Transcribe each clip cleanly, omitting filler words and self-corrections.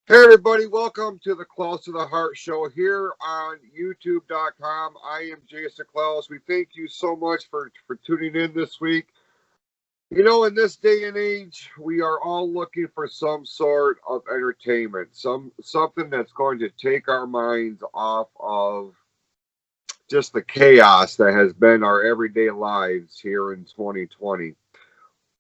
Hey everybody, welcome to the Close to the Heart show here on YouTube.com. I am Jason Klaus. We thank you so much for tuning in this week. You know, in this day and age, we are all looking for some sort of entertainment, something that's going to take our minds off of just the chaos that has been our everyday lives here in 2020.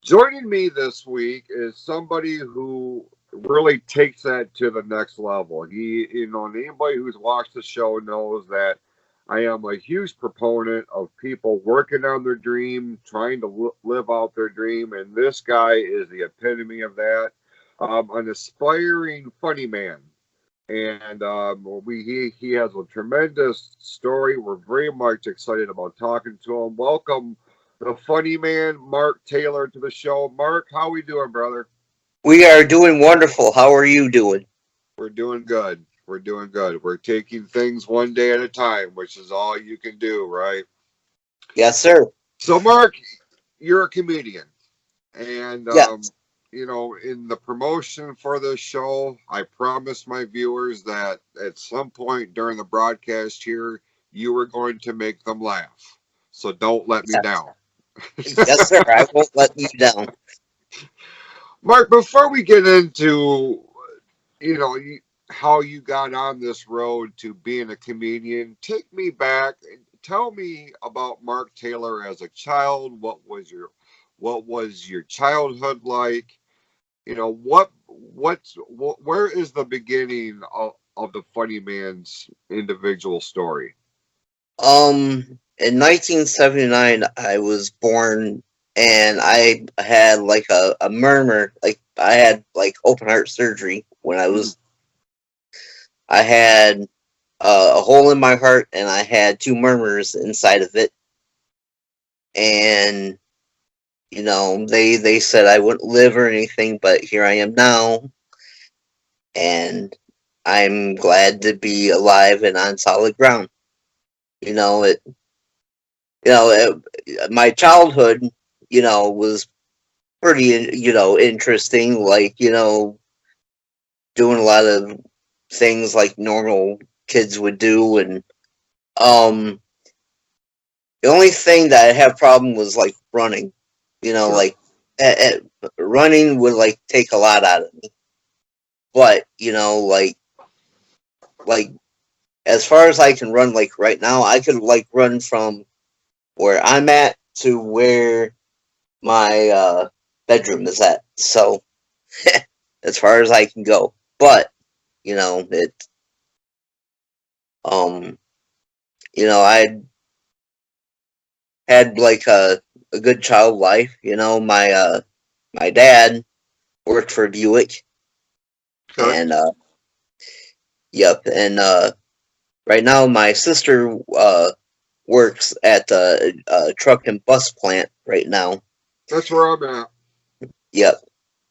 Joining me this week is somebody who really takes that to the next level. Anybody who's watched the show knows that I am a huge proponent of people working on their dream, trying to live out their dream, and this guy is the epitome of that. An aspiring funny man, and he has a tremendous story. We're very much excited about talking to him. Welcome, the funny man, Mark Taylor, to the show. Mark, how we doing, brother? We are doing wonderful. How are you doing? We're doing good. We're doing good. We're taking things one day at a time, which is all you can do, right? Yes, sir. So, Mark, you're a comedian, and Yes. in the promotion for this show, I promised my viewers that at some point during the broadcast here, you were going to make them laugh. So don't let me Yes. down. Yes, sir. I won't let you down. Mark, before we get into you know how you got on this road to being a comedian, take me back and tell me about Mark Taylor as a child. What was your childhood like? Where is the beginning of the funny man's individual story? In 1979, I was born, and I had like a murmur. Like I had like open heart surgery when Mm, I had a hole in my heart, and I had two murmurs inside of it, and they said I wouldn't live or anything, but here I am now, and I'm glad to be alive and on solid ground. You know, it. My childhood, was pretty, interesting. Like, doing a lot of things like normal kids would do, and um, the only thing that I had problem was like running. sure. Like running would like take a lot out of me. But like as far as I can run, like right now, I could like run from where I'm at to where my bedroom is at. So as far as I can go. But it um I had like a good child life. My dad worked for Buick, Okay. and yep, and right now my sister works at the truck and bus plant right now. That's where I'm at. Yep.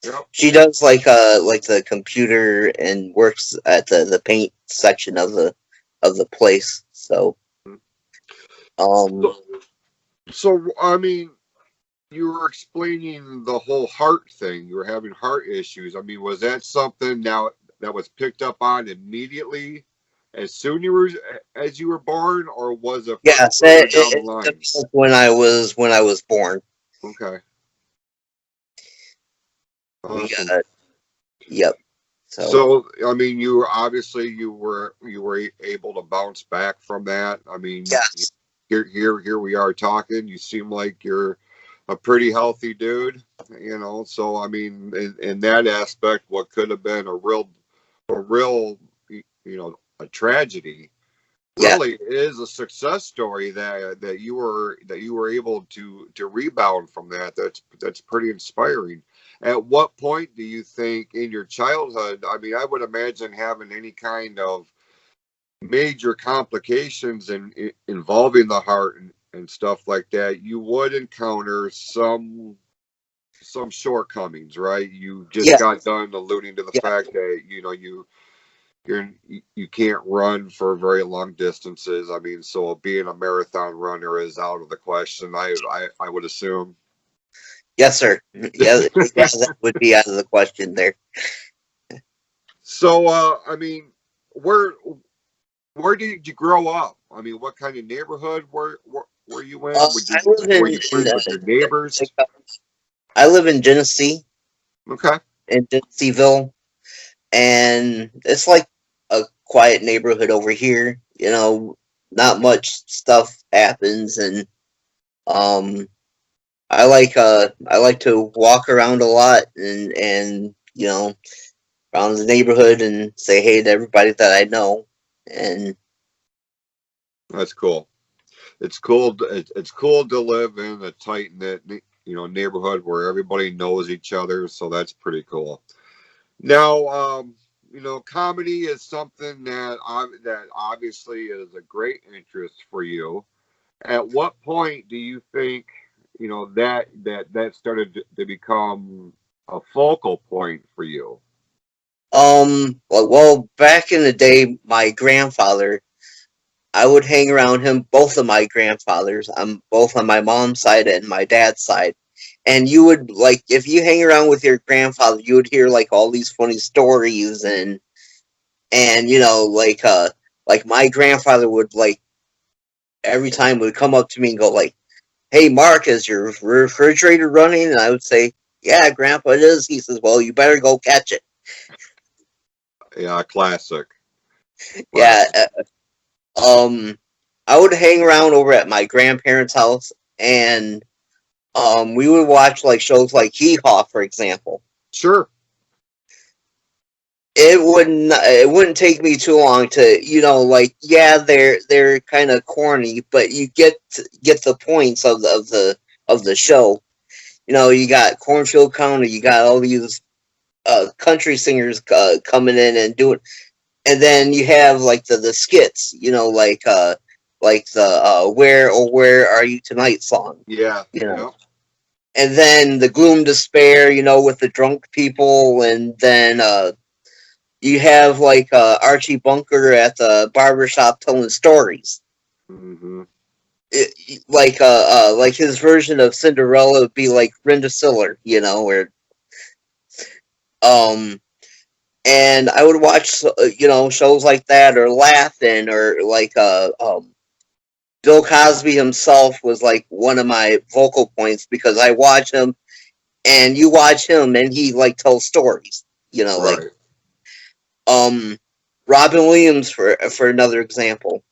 Yep. She does like the computer and works at the paint section of the place. So um So, so I mean, you were explaining the whole heart thing. You were having heart issues. I mean, was that something now that was picked up on immediately as you were born, or was it yes, further down the it line? developed when I was born. Okay, We awesome. got yep. So So, I mean, you were able to bounce back from that. I mean, yes, here we are talking. You seem like you're a pretty healthy dude, So, I mean, in that aspect, what could have been a real, a tragedy, yeah, really is a success story that you were able to rebound from that. That's pretty inspiring. At what point do you think in your childhood? I mean, I would imagine having any kind of major complications involving the heart and stuff like that, you would encounter some shortcomings, right? You just yeah, got done alluding to the yeah, fact that you're you can't run for very long distances. I mean, so being a marathon runner is out of the question. I would assume. yes, sir. Yeah, yeah, that would be out of the question there. So, I mean, where where did you grow up? I mean, what kind of neighborhood were you in? I live Were you friends with your neighbors? I live in Genesee, Okay, in Geneseeville, and it's like a quiet neighborhood over here. You know, not much stuff happens, and um, I like to walk around a lot and you know around the neighborhood and say hey to everybody that I know, and that's cool. It's cool. It's cool to live in a tight knit, neighborhood where everybody knows each other. So that's pretty cool. Now, comedy is something that obviously is a great interest for you. At what point do you think that started to become a focal point for you? well back in the day, my grandfather, I would hang around him, both of my grandfathers. I'm both on my mom's side and my dad's side. And you would like if you hang around with your grandfather, you would hear like all these funny stories and like my grandfather would like every time would come up to me and go like, "Hey Mark, is your refrigerator running?" And I would say, "Yeah, Grandpa, it is." He says, "Well, you better go catch it." Yeah, classic, Yeah, classic. I would hang around over at my grandparents' house and we would watch like shows like Hee Haw, for example. Sure. It wouldn't take me too long to like yeah they're kind of corny, but you get the points of the show. You know, you got Cornfield County, you got all these country singers coming in and doing, and then you have like the skits, like the where or where are you tonight song, Yeah. you know, Yeah. and then the gloom despair, with the drunk people, and then you have like Archie Bunker at the barbershop telling stories. Hmm. Like his version of Cinderella would be like Brenda Siller, where um and I would watch shows like that or Laughing or like Bill Cosby himself was like one of my vocal points because I watch him and you watch him and he like tells stories, like Right. um Robin Williams for another example.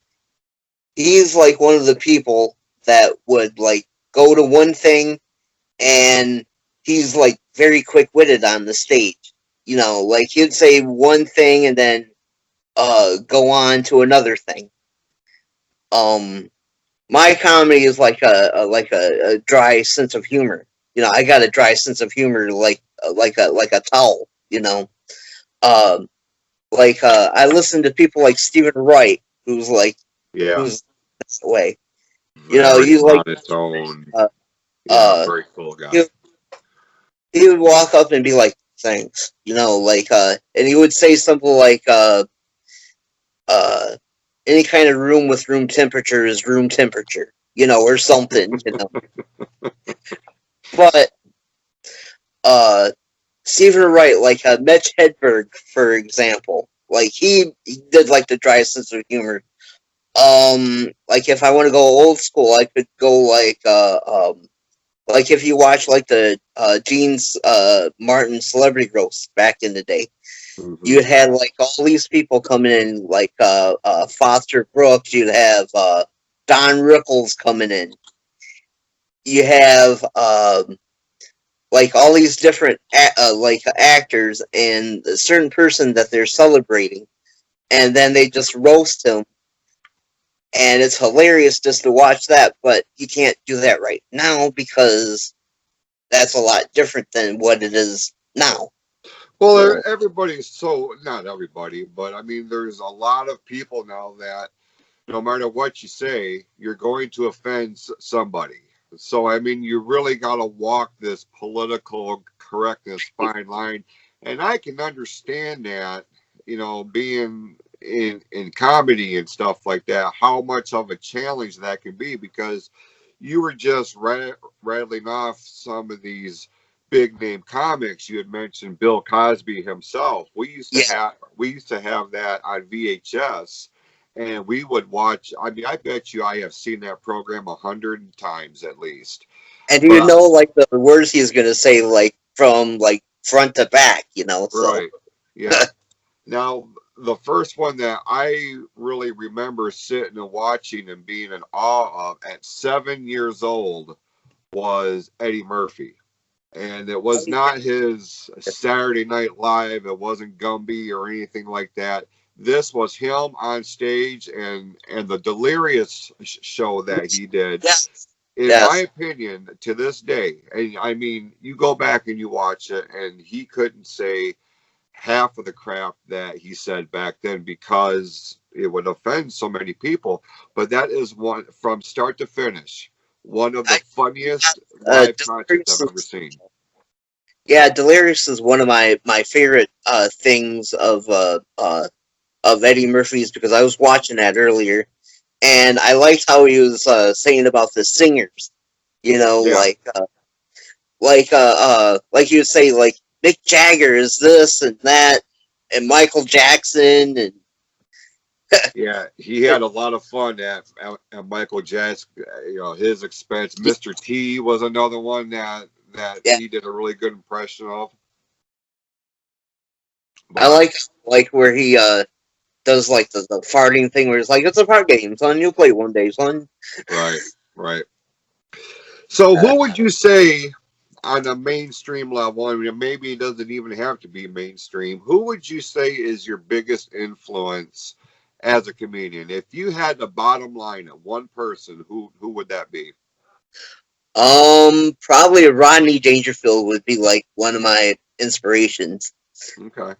He's like one of the people that would like go to one thing and he's like very quick witted on the stage. Like he'd say one thing and then go on to another thing. Um my comedy is like a dry sense of humor. I got a dry sense of humor like a towel, I listen to people like Stephen Wright, Yeah. who's this way. Very You like monotone. uh, Yeah. uh Very cool guy. he, he would walk up and be like, "Thanks," and he would say something like, uh, "Any kind of room with room temperature is room temperature," or something. But uh, Stephen Wright, like Mitch Hedberg, for example, like he did like the dry sense of humor. Like if I want to go old school, I could go like if you watch like the Gene Martin celebrity roast back in the day, Hmm. you had like all these people coming in, like Foster Brooks. You'd have Don Rickles coming in. You have like all these different actors and a certain person that they're celebrating, and then they just roast him, and it's hilarious just to watch that. But you can't do that right now because that's a lot different than what it is now. Well, So everybody's so not everybody, but I mean, there's a lot of people now that no matter what you say, you're going to offend somebody. So, I mean, you really got to walk this political correctness fine line. And I can understand that, being in comedy and stuff like that, how much of a challenge that can be because you were just rattling off some of these big name comics. You had mentioned Bill Cosby himself. We used to yeah, have we used to have that on VHS, and we would watch. I mean, I bet you I have seen that program 100 times at least. And you But know, like the words he's gonna say, like from like front to back, you know. So right, yeah. Now, the first one that I really remember sitting and watching and being in awe of at 7 years old was Eddie Murphy. And it was not his Saturday Night Live. It wasn't Gumby or anything like that. This was him on stage, and the Delirious show that he did. yes, In my yes, opinion, to this day, and I mean, you go back and you watch it, and he couldn't say half of the crap that he said back then because it would offend so many people. But that is one from start to finish, one of the I, funniest live concerts Delirious I've ever is, seen. yeah, Delirious is one of my favorite things of Eddie Murphy's, because I was watching that earlier, and I liked how he was saying about the singers. You know, Yeah, like you would say, like Mick Jagger is this and that, and Michael Jackson, and yeah, he had a lot of fun at Michael Jackson. You know, his expense. Mr. T was another one that yeah, he did a really good impression of. I But like where he does like the farting thing, where it's like, it's a fart game, son. You'll play one day, son. right, right. So, Uh, who would you say on a mainstream level? I mean, maybe it doesn't even have to be mainstream. Who would you say is your biggest influence as a comedian? If you had the bottom line of one person, who would that be? Probably Rodney Dangerfield would be like one of my inspirations. Okay.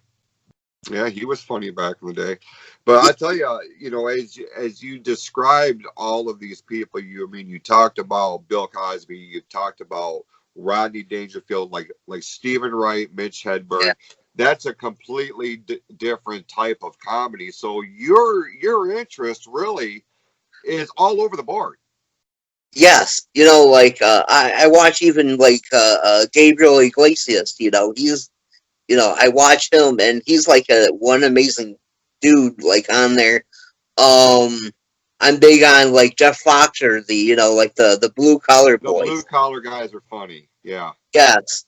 Yeah, he was funny back in the day. But I tell you, you know, as you described all of these people, I mean, you talked about Bill Cosby, you talked about Rodney Dangerfield, like Stephen Wright, Mitch Yeah. Hedberg. That's a completely different type of comedy. So your interest really is all over the board. Yes, you know, like I watch even like Gabriel Iglesias. You know, I watch him, and he's like a one amazing dude. Like on there, um, I'm big on like Jeff Foxer, the like the blue collar The blue boys. collar guys are funny. Yeah, Yes,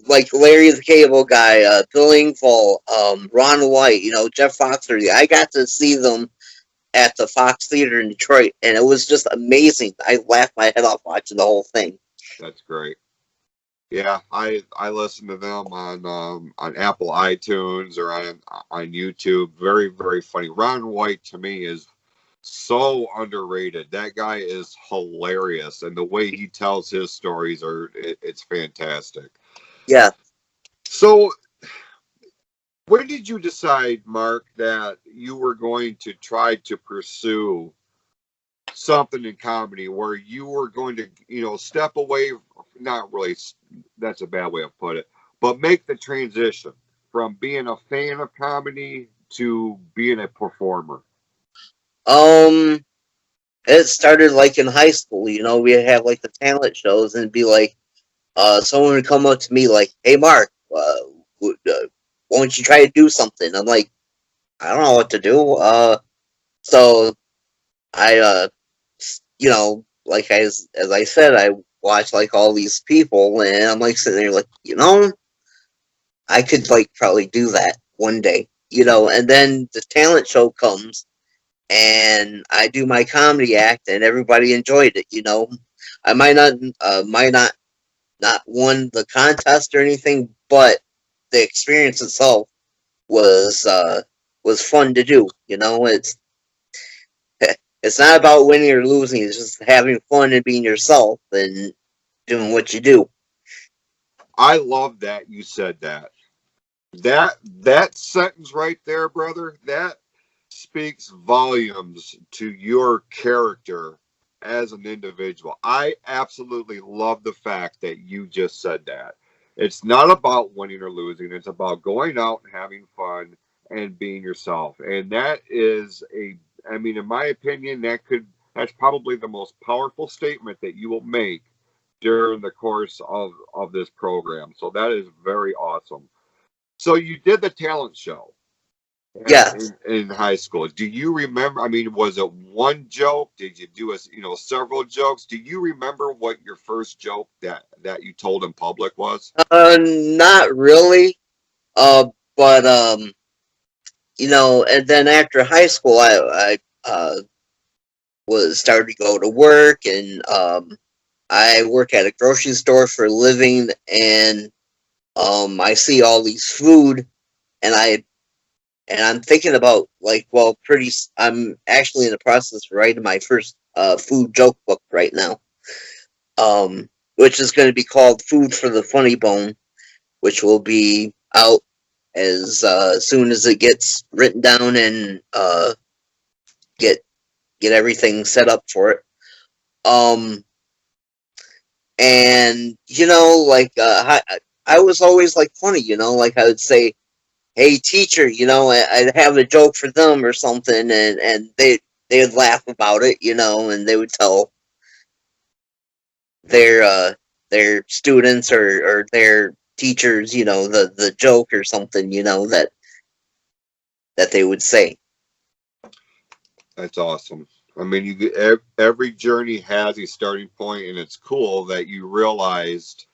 like Larry the Cable Guy, Bill Engvall, Ron White. Jeff Foxer. I got to see them at the Fox Theater in Detroit, and it was just amazing. I laughed my head off watching the whole thing. that's great. Yeah, I listen to them on Apple iTunes or on YouTube. Very very funny. Ron White to me is so underrated. That guy is hilarious, and the way he tells his stories it's fantastic. Yeah. So, when did you decide, Mark, that you were going to try to pursue something in comedy where you were going to, step away, not really, that's a bad way of put it, but make the transition from being a fan of comedy to being a performer? Um, it started like in high school. We'd have like the talent shows, and it'd be like, someone would come up to me like, "Hey, Mark, why don't you try to do something?" I'm like, "I don't know what to do." So I, like as I said, I watch like all these people, and I'm like sitting there like, I could like probably do that one day, and then the talent show comes, and I do my comedy act, and everybody enjoyed it. I might not won the contest or anything, but the experience itself was fun to do. It's not about winning or losing. It's just having fun and being yourself and doing what you do. I love that you said that. That sentence right there, brother, that speaks volumes to your character as an individual. I absolutely love the fact that you just said that. It's not about winning or losing, it's about going out and having fun and being yourself. And that is I mean, in my opinion, that's probably the most powerful statement that you will make during the course of this program. So that is very awesome. So you did the talent show Yes. in high school. Do you remember? I mean, was it one joke? Did you do several jokes? Do you remember what your first joke that you told in public was? Not really. Uh, but and then after high school, I was started to go to work, and I work at a grocery store for a living, and I see all these food, and I'm thinking about I'm actually in the process of writing my first food joke book right now, which is going to be called Food for the Funny Bone, which will be out as soon as it gets written down and get get everything set up for it. Um, and I was always like funny, like I would say, "Hey teacher," I'd have a joke for them or something, and they'd laugh about it, and they would tell their their students or their teachers, the joke or something, that they would say. That's awesome. I mean, every journey has a starting point, and it's cool that you realized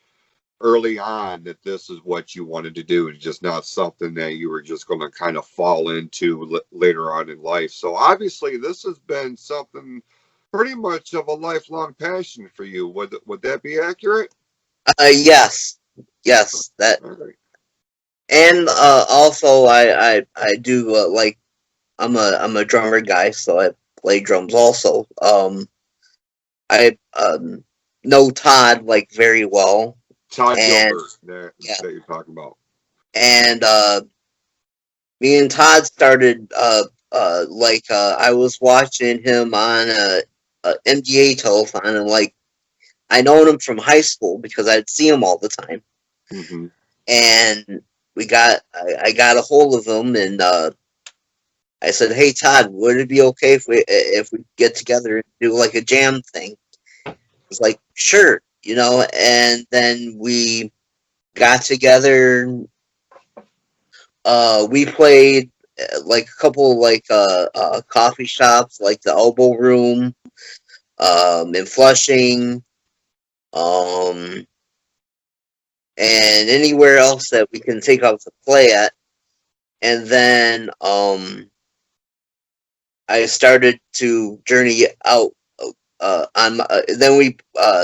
early on that this is what you wanted to do. It's just not something that you were just going to kind of fall into later on in life. So obviously, this has been something pretty much of a lifelong passion for you. Would that be accurate? Yes, yes, that, All right. and also I do I'm a drummer guy, so I play drums also. I know Todd like very well, Todd and Gilbert yeah, that you're talking about. and me and Todd started I was watching him on a MDA telethon, and I known him from high school because I'd see him all the time, Hmm. and I got a hold of him, and I said, "Hey Todd, would it be okay if we get together and do like a jam thing?" He's like, "Sure," and then we got together. We played like a couple coffee shops, like the Elbow Room, in Flushing, um, and anywhere else that we can think of to play at. And then I started to journey out. Then we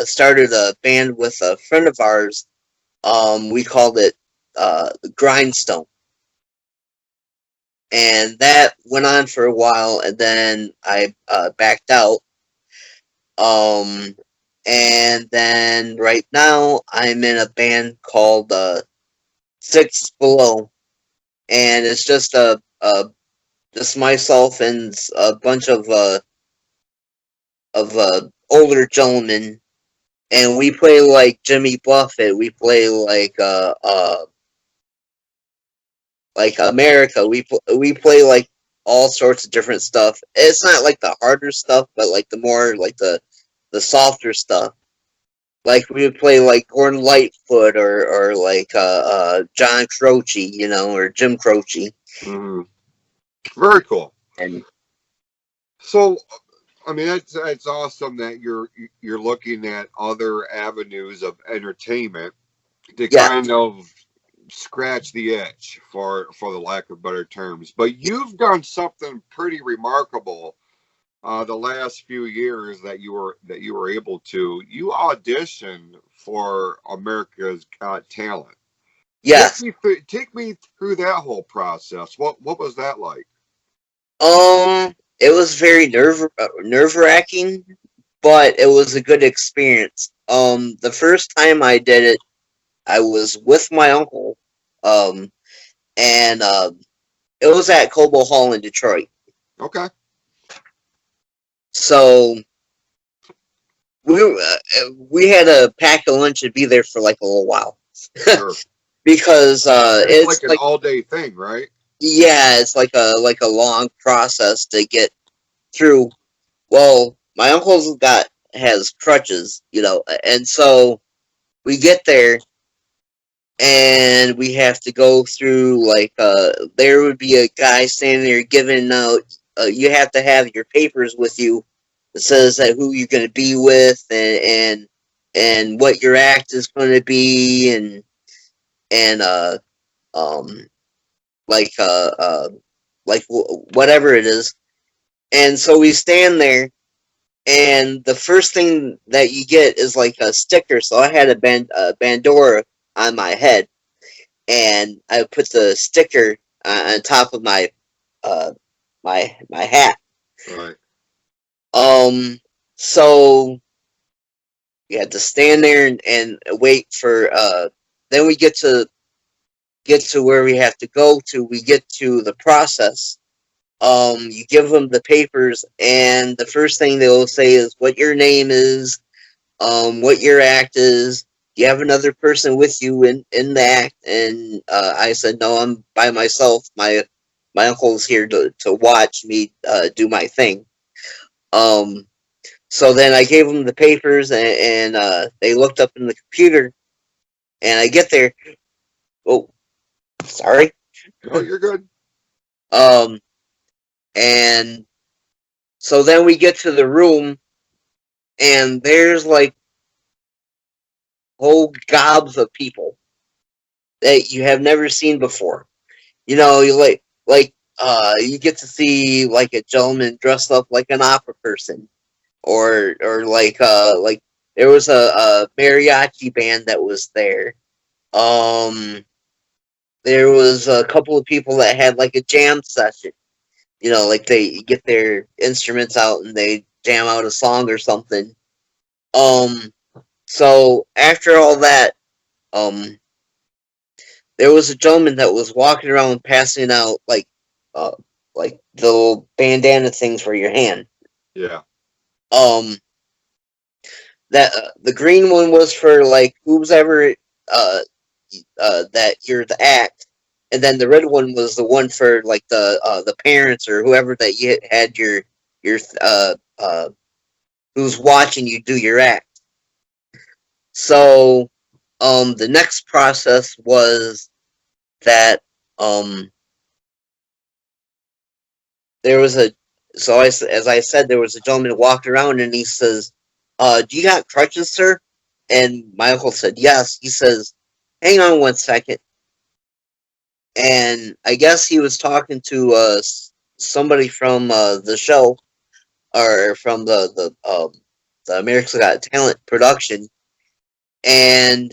started a band with a friend of ours. We called it Grindstone, and that went on for a while, and then I backed out. Um, and then right now I'm in a band called Six Below, and it's just myself and a bunch of older gentlemen, and we play like Jimmy Buffett. We play like America. We play like all sorts of different stuff. It's not like the harder stuff, but like the more like the softer stuff. Like we would play like Gordon Lightfoot or like John Croce, or Jim Croce. Hmm. Very cool. And So, I mean, that's awesome that you're looking at other avenues of entertainment to yeah, kind of scratch the itch, for the lack of better terms. But you've done something pretty remarkable the last few years that you were able to. You auditioned for America's Got Talent. yes. Take me through that whole process. What was that like? It was very nerve wracking, but it was a good experience. The first time I did it, I was with my uncle, um, and it was at Cobo Hall in Detroit. Okay. So we had to pack a lunch and be there for like a little while Sure. because It's it's like an like, all day thing, right? yeah, it's like a long process to get through. Well, my uncle's got has crutches, and so we get there, and we have to go through like there would be a guy standing there giving out. You have to have your papers with you that says that who you're going to be with and what your act is going to be and um like whatever it is. And so we stand there, and the first thing that you get is like a sticker. So I had a bandora on my head, and I put the sticker on top of uh my hat. Right. So you had to stand there and wait for. Then we get to where we have to go to. We get to the process. You give them the papers, and the first thing they'll say is what your name is, what your act is. Do you have another person with you in the act? And I said, no, I'm by myself. My uncle's here to watch me do my thing. Um, so then I gave them the papers, and they looked up in the computer, and I get there. Oh, sorry. Oh, you're good. Um, and so then we get to the room, and there's like whole gobs of people that you have never seen before. You know, you you get to see like a gentleman dressed up like an opera person, or like there was a mariachi band that was there. Um, there was a couple of people that had like a jam session. You know, like they get their instruments out and they jam out a song or something. Um, so after all that, um, there was a gentleman that was walking around passing out uh, like the little bandana things for your hand. Yeah. Um, that the green one was for like who's ever that you're the act, and then the red one was the one for like the parents or whoever that you had your who's watching you do your act. So the next process was that there was a as I said, there was a gentleman who walked around and he says, do you got crutches, sir? And my uncle said yes. He says, hang on 1 second. And I guess he was talking to somebody from the show, or from the America's Got Talent production, and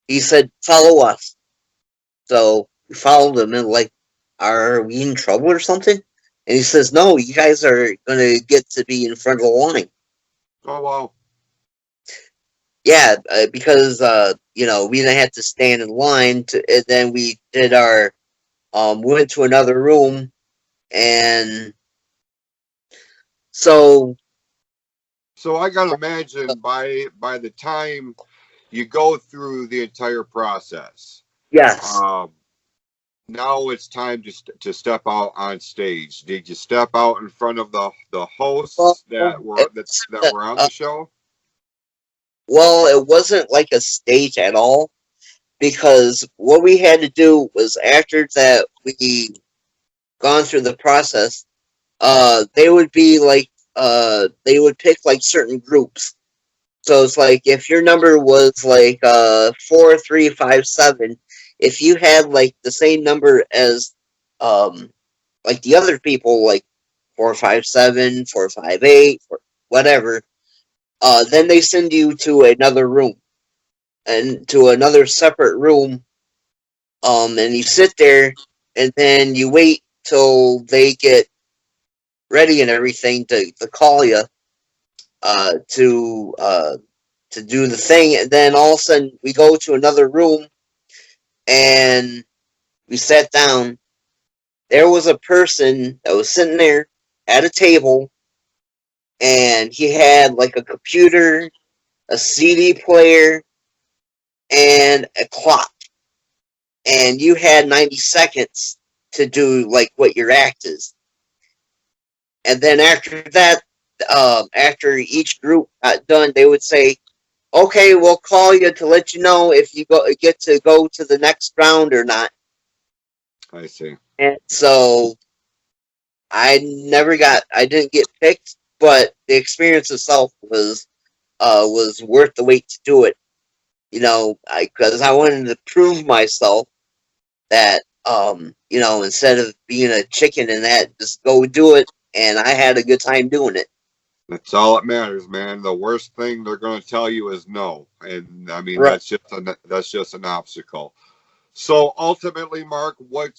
he said, follow us. So we followed him, and like, are we in trouble or something? And he says, no, you guys are going to get to be in front of the line. Oh, wow. Yeah, because, we didn't have to stand in line. And then we did we went to another room, and so. So I gotta imagine by the time you go through the entire process, Yes. now it's time to step out on stage. Did you step out in front of the hosts that were on the show? Well, it wasn't like a stage at all, because what we had to do was after that we gone through the process, they would be like they would pick like certain groups. So it's like if your number was like 4357, if you had like the same number as like the other people, like 457, 458, whatever, then they send you to another room, and to another separate room, and you sit there, and then you wait till they get ready and everything to call you uh, to uh, to do the thing, and then all of a sudden we go to another room, and we sat down. There was a person that was sitting there at a table, and he had like a computer, a CD player, and a clock, and you had 90 seconds to do like what your act is. And then after that, after each group got done, they would say, okay, we'll call you to let you know if you get to go to the next round or not. I see. And so I didn't get picked, but the experience itself was worth the wait to do it. Because I wanted to prove myself that instead of being a chicken and that, just go do it. And I had a good time doing it. That's all that matters, man. The worst thing they're going to tell you is no, and I mean Right. that's just an obstacle. So ultimately, Mark, what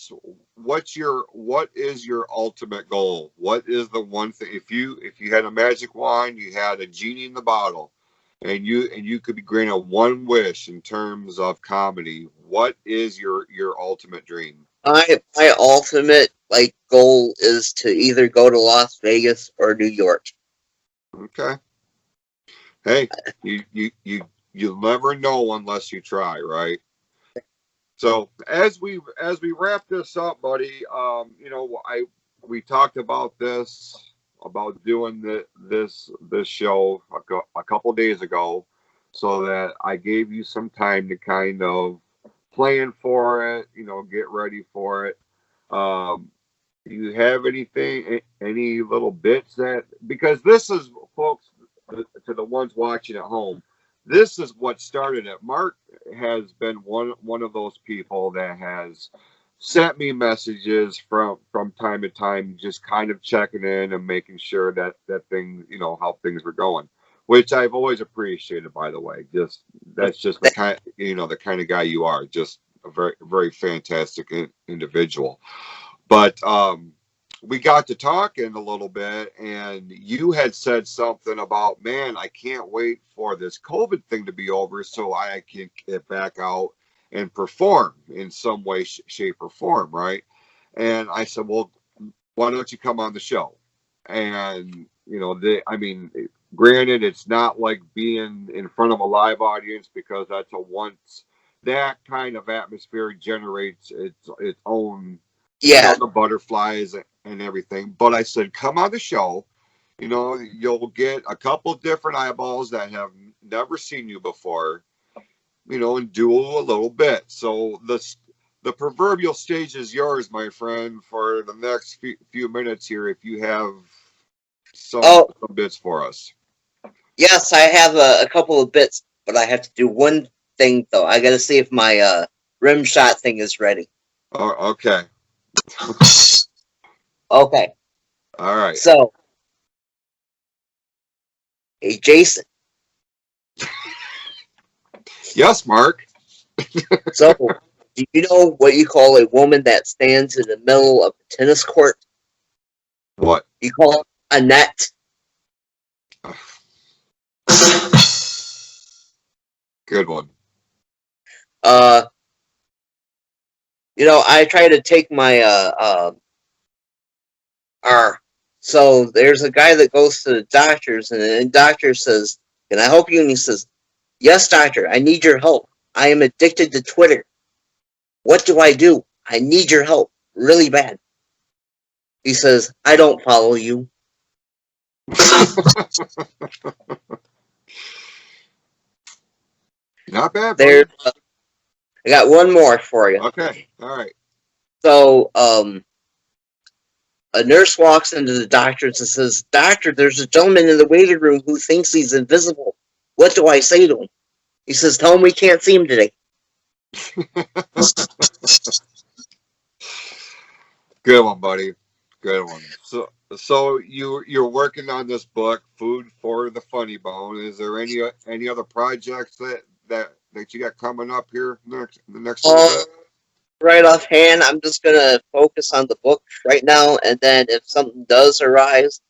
is your ultimate goal? What is the one thing, if you had a magic wand, you had a genie in the bottle, and you could be granted one wish in terms of comedy, what is your ultimate dream? My ultimate goal is to either go to Las Vegas or New York. Okay. Hey, you'll never know unless you try, right? So as we wrap this up, buddy, we talked about this, about doing this show a couple days ago, so that I gave you some time to kind of plan for it, get ready for it. Um, do you have anything, any little bits that, because this is, folks, to the ones watching at home, this is what started it. Mark has been one of those people that has sent me messages from time to time, just kind of checking in and making sure that things, how things were going, which I've always appreciated, by the way. Just that's just the kind of guy you are, just a very very fantastic individual. But we got to talking a little bit, and you had said something about, man, I can't wait for this COVID thing to be over so I can get back out and perform in some way, shape, or form, right? And I said, well, why don't you come on the show? And I mean, granted, it's not like being in front of a live audience, because that's a once that kind of atmosphere generates its own, Yeah. the butterflies and everything. But I said, come on the show. You'll get a couple different eyeballs that have never seen you before, and do a little bit. So the proverbial stage is yours, my friend, for the next few minutes here, if you have some Oh, bits for us. yes, I have a couple of bits, but I have to do one thing though. I got to see if my rim shot thing is ready. Oh, okay. Okay. All right. So, hey Jason. Yes, Mark. So, do you know what you call a woman that stands in the middle of a tennis court? What? You call it a net. Good one. Uh, I try to take my R. So there's a guy that goes to the doctors, and the doctor says, "Can I help you?" And he says, "Yes, doctor. I need your help. I am addicted to Twitter. What do I do? I need your help really bad." He says, "I don't follow you." Not bad, There, buddy. I got one more for you. Okay. All right. So, a nurse walks into the doctor's and says, "Doctor, there's a gentleman in the waiting room who thinks he's invisible. What do I say to him?" He says, "Tell him we can't see him today." Good one, buddy. Good one. So you're working on this book, Food for the Funny Bone. Is there any other projects that you got coming up here the next little Uh, bit? right offhand, I'm just gonna focus on the book right now, and then if something does arise,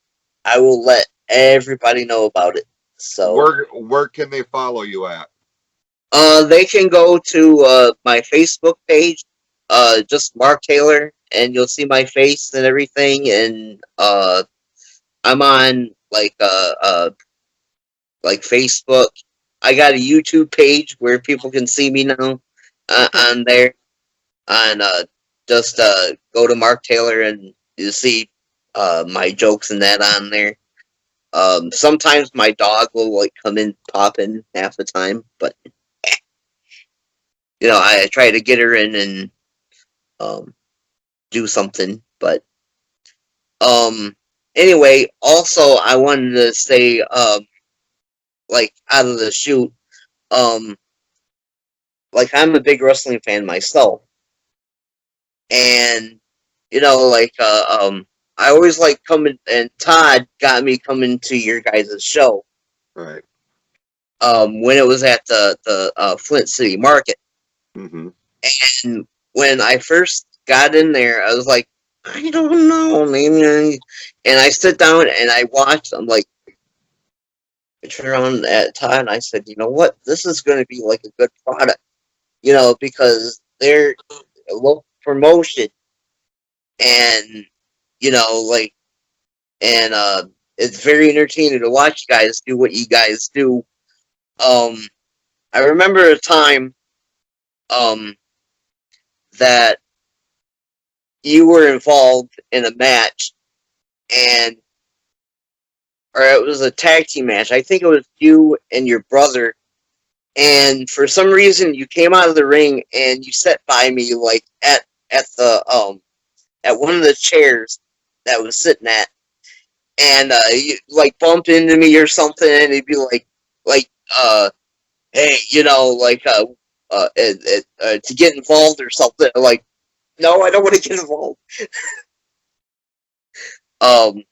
I will let everybody know about it. So, Where can they follow you at? they can go to my Facebook page, just Mark Taylor, and you'll see my face and everything. And I'm on like Facebook. I got a YouTube page where people can see me now Okay. on there. And just go to Mark Taylor and you see my jokes and that on there. Sometimes my dog will like come in, pop in half the time, but I try to get her in and do something. But anyway, also I wanted to say like out of the chute, um, like I'm a big wrestling fan myself, and like I always like coming, and Todd got me coming to your guys' show. Right. When it was at the Flint City Market. Mm-hmm. And when I first got in there, I was like, I don't know, man. And I sit down and I watched. I'm like, I turned around at Todd and I said, you know what? This is going to be like a good product, because they're a local promotion, and like, and it's very entertaining to watch you guys do what you guys do. Um, I remember a time um that you were involved in a match, and or it was a tag team match. I think it was you and your brother, and for some reason you came out of the ring and you sat by me like at the at one of the chairs that I was sitting at, and you like bumped into me or something, and he'd be like hey, like to get involved or something. Like, no, I don't want to get involved. Um,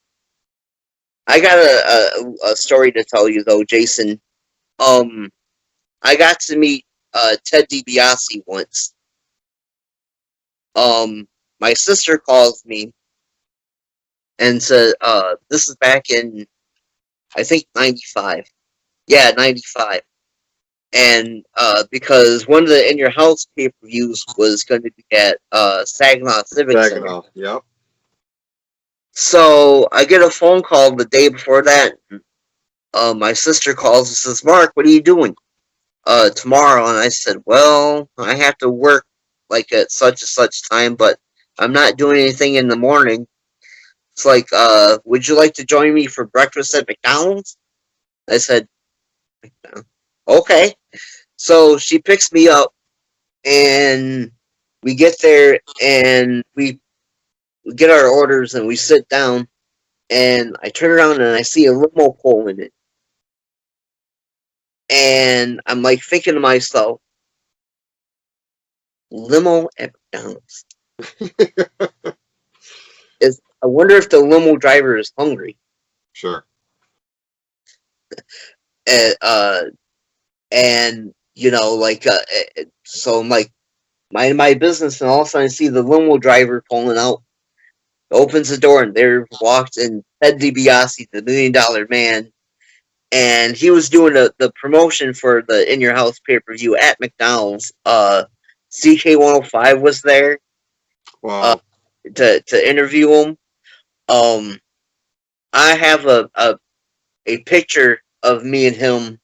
I got a story to tell you though, Jason. Um, I got to meet Ted DiBiase once. My sister calls me and said, this is back in, I think, 95. Yeah, 95. And because one of the In Your House pay-per-views was going to be at Saginaw Civic Center. Saginaw, yep. So I get a phone call the day before that. My sister calls and says, Mark, what are you doing tomorrow? And I said, well, I have to work like at such and such time, but I'm not doing anything in the morning. It's like, would you like to join me for breakfast at McDonald's? I said, okay. So she picks me up, and we get there, and we get our orders, and we sit down, and I turn around and I see a limo pulling it. And I'm like thinking to myself, limo at McDonald's. I wonder if the limo driver is hungry. Sure. Uh, and like so I'm like minding my business, and all of a sudden I see the limo driver pulling out, opens the door, and there walks in Ted DiBiase, the $1 Million Man, and he was doing the promotion for the In Your House pay-per-view at McDonald's. CK105 was there Wow. to interview him. I have a picture of me and him.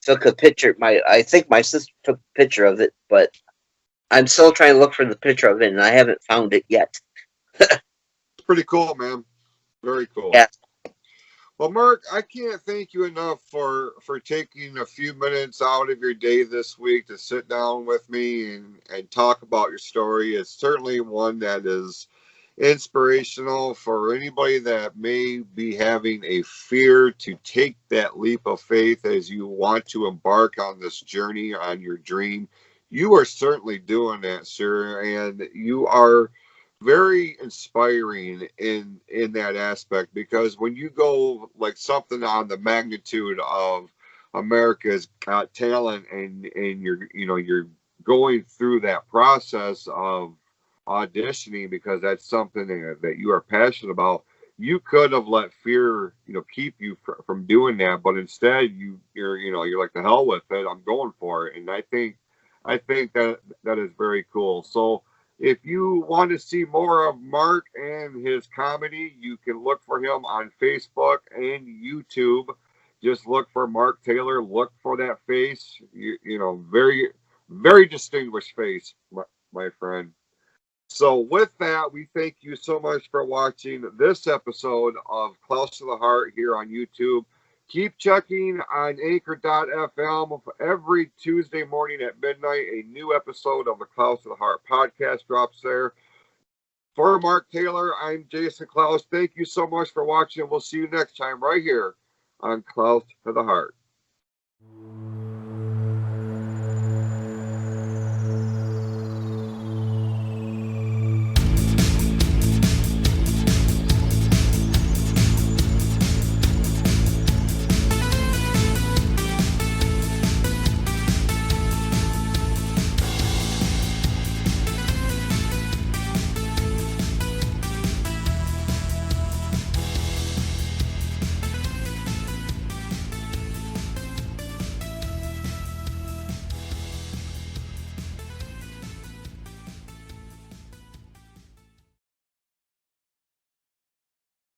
Took a picture. I think my sister took a picture of it, but I'm still trying to look for the picture of it, and I haven't found it yet. Pretty cool, man. Very cool. Yeah. Well, Mark, I can't thank you enough for taking a few minutes out of your day this week to sit down with me and talk about your story. It's certainly one that is inspirational for anybody that may be having a fear to take that leap of faith as you want to embark on this journey on your dream. You are certainly doing that, sir, and you are very inspiring in that aspect, because when you go like something on the magnitude of America's Got Talent, and you're going through that process of auditioning because that's something that you are passionate about. You could have let fear keep you from doing that, but instead you're like, the hell with it, I'm going for it. And I think that is very cool. So if you want to see more of Mark and his comedy, you can look for him on Facebook and YouTube. Just look for Mark Taylor. Look for that face. Very, very distinguished face, my friend. So with that, we thank you so much for watching this episode of Close to the Heart here on YouTube. Keep checking on anchor.fm. Every Tuesday morning at midnight, a new episode of the Close to the Heart podcast drops there. For Mark Taylor, I'm Jason Klaus. Thank you so much for watching. We'll see you next time right here on Close to the Heart.